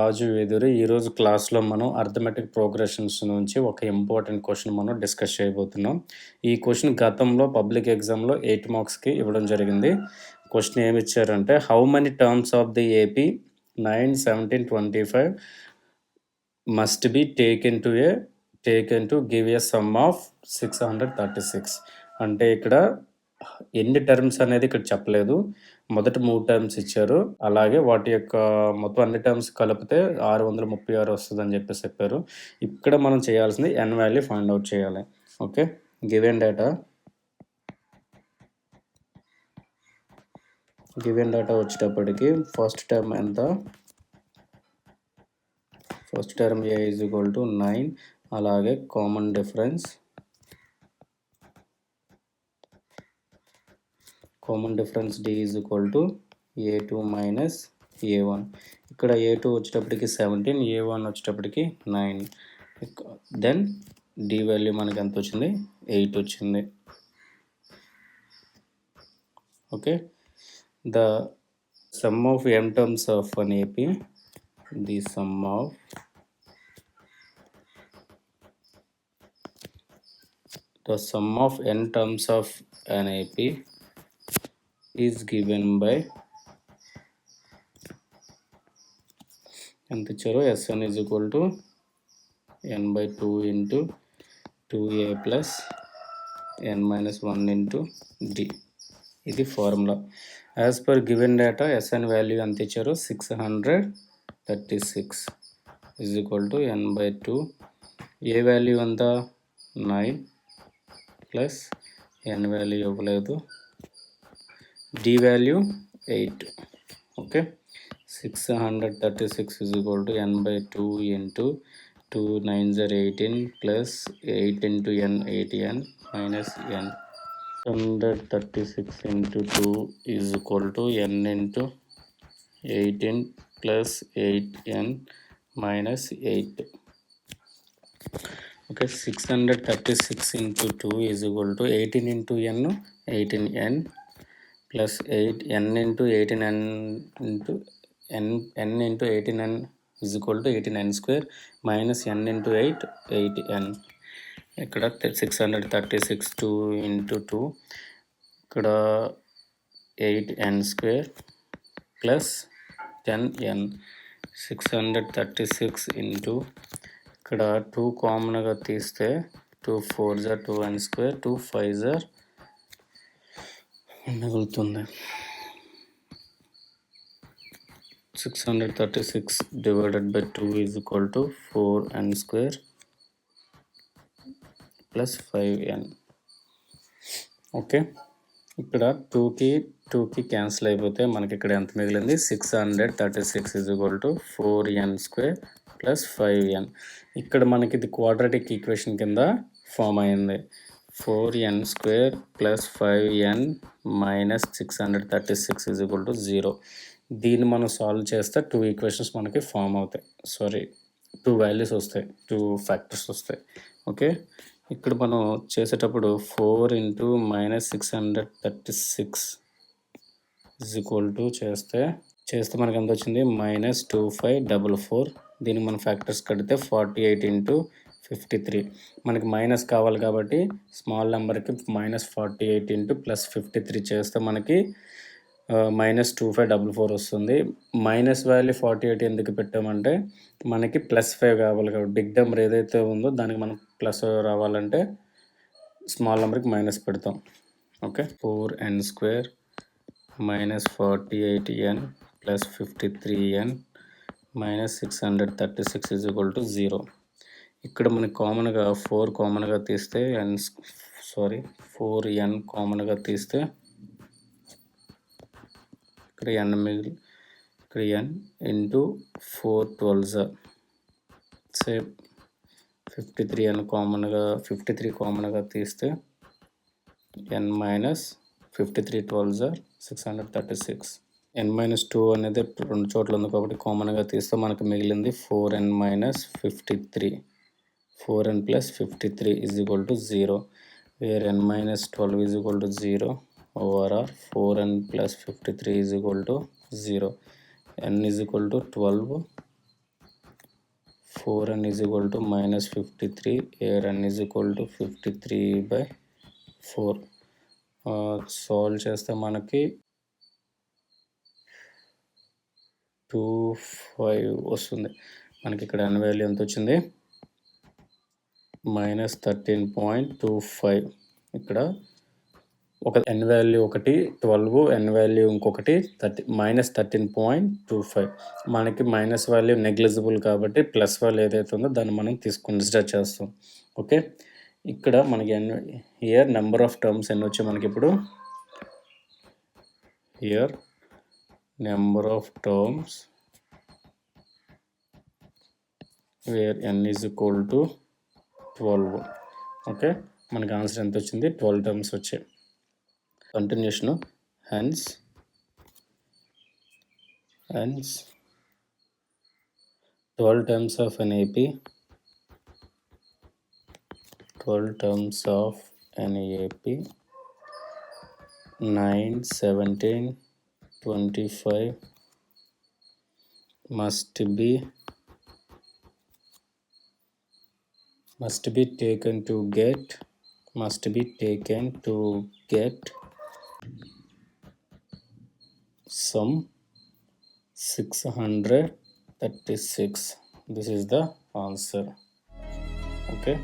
రాజు వెదురు. ఈరోజు క్లాస్‌లో మనం అర్థమెటిక్ ప్రోగ్రెషన్స్ నుంచి ఒక ఇంపార్టెంట్ క్వెషన్ మనం డిస్కస్ చేయబోతున్నాం. ఈ క్వెషన్ గతంలో పబ్లిక్ ఎగ్జామ్‌లో 8 మార్క్స్‌కి ఇవ్వడం జరిగింది. క్వెషన్ ఏమిచ్చారంటే how many terms of the AP 9, 17, 25 must be taken to give a sum of 636. అంటే ఇక్కడ ఎన్ని టర్మ్స్ అనేది ఇక్కడ చెప్పలేదు. మొదట 3 టర్మ్స్ ఇచ్చారు. అలాగే వాటి యొక్క మొత్తం అన్ని టర్మ్స్ కలిపితే 636 వస్తుందని చెప్పారు. ఇక్కడ మనం చేయాల్సింది n వాల్యూ ఫైండ్ అవుట్ చేయాలి. ఓకే, గివెన్ డేటా వచ్చేటప్పటికి ఫస్ట్ టర్మ్ ఎంత? First term a is equal to 9. అలాగే common difference d is equal to a2 minus a1. ఇక్కడ a2 వచ్చేటప్పటికి 17, a1 వచ్చేటప్పటికి 9. దెన్ d వాల్యూ మనకి ఎంత వచ్చింది? 8 వచ్చింది. Okay, the sum of m terms of an AP, the sum of n terms of an AP is given by ఎంత ఇచ్చారు? Sn is equal to n by 2 into 2a plus n minus 1 into d. ఇది formula. As per given data Sn value ఎంత ఇచ్చారు? 636 is equal to n by 2. A value ఎంత? 9 plus n value ఇవ్వలేదు, d value 8. Okay, 636 is equal to n by 2 into 2 9s are 18 plus 8 into n 8n minus n. 636 into 2 is equal to n into 18 plus 8n minus 8. Okay, 636 into 2 is equal to 18 into n 18n plus 8n into 18n into n into 18n is equal to 18n square minus n into 8 8n. ఇక్కడ 636 2 into 2, ఇక్కడ 8n square plus 10n. 636 into ఇక్కడ 2 కామన్గా తీస్తే 2 4s are 2n square, 2 5s are మిగులుతుంది. 636 divided by 2 is equal to 4n square plus 5n. Okay, ఇక్కడ 2కి cancel అయిపోతే మనకి ఇక్కడ ఎంత మిగిలింది? 636 is equal to 4n square plus 5n. ఇక్కడ మనకి ఇది క్వాడ్రాటిక్ ఈక్వేషన్ కింద ఫామ్ అయింది. 4n square plus 5n minus 636 is equal to 0. దీన్ని మనం సాల్వ్ చేస్తే 2 ఈక్వేషన్స్ మనకి ఫామ్ అవుతాయి. 2 వాల్యూస్ వస్తాయి, 2 ఫ్యాక్టర్స్ వస్తాయి. ఓకే, ఇక్కడ మనం చేసేటప్పుడు 4 into minus 636 is equal to చేస్తే మనకి ఎంత వచ్చింది? -2544. దీనికి మనం ఫ్యాక్టర్స్ కడితే 48 into 53. మనకి మైనస్ కావాలి కాబట్టి స్మాల్ నెంబర్కి -48 into +53 చేస్తే మనకి -2544 వస్తుంది. మైనస్ వాల్యూ 48 ఎందుకు పెట్టామంటే మనకి +5 కావాలి కాబట్టి బిగ్ నెంబర్ ఏదైతే ఉందో దానికి మనం ప్లస్ రావాలంటే స్మాల్ నెంబర్కి మైనస్ పెడతాం. Okay, 4n square minus 48n plus 53n minus 636 is equal to 0. ఇక్కడ మనకి కామన్గా 4 కామన్గా తీస్తే 4n కామన్గా తీస్తే ఇక్కడ n ఇంటూ 4 12s సేమ్ 53 కామన్గా తీస్తే n మైనస్ 53 12s 636. n-2 అనేది 2 చోట్ల ఉంది కాబట్టి కామన్గా తీస్తే మనకు మిగిలింది 4n minus 53. 4n plus 53 is equal to 0, where n minus 12 is equal to 0 over r. 4n plus 53 is equal to 0. n is equal to 12 4n is equal to minus 53. Here n is equal to 53/4. Solve చేస్తే మనకి 25 వస్తుంది. మనకి ఇక్కడ n value ఎంత వచ్చింది? -13.25. ఇక్కడ ఒక n value ఒకటి 12, n వాల్యూ ఇంకొకటి -13.25. మనకి మైనస్ వాల్యూ నెగ్లిజిబుల్ కాబట్టి ప్లస్ వాల్యూ ఏదైతే ఉందో దాన్ని మనం కన్సిడర్ చేస్తాం. ఓకే, ఇక్కడ మనకి హియర్ నెంబర్ ఆఫ్ టర్మ్స్ ఎన్ని వచ్చాయి మనకి ఇప్పుడు? Here number of terms where n is equal to 12. Okay, మనకి ఆన్సర్ ఎంత వచ్చింది? 12 టర్మ్స్ వచ్చాయి. Continuation. Hence 12 terms of an AP, 12 terms of an AP, 9, 17, 25 must be taken to get some 636. This is the answer. Okay.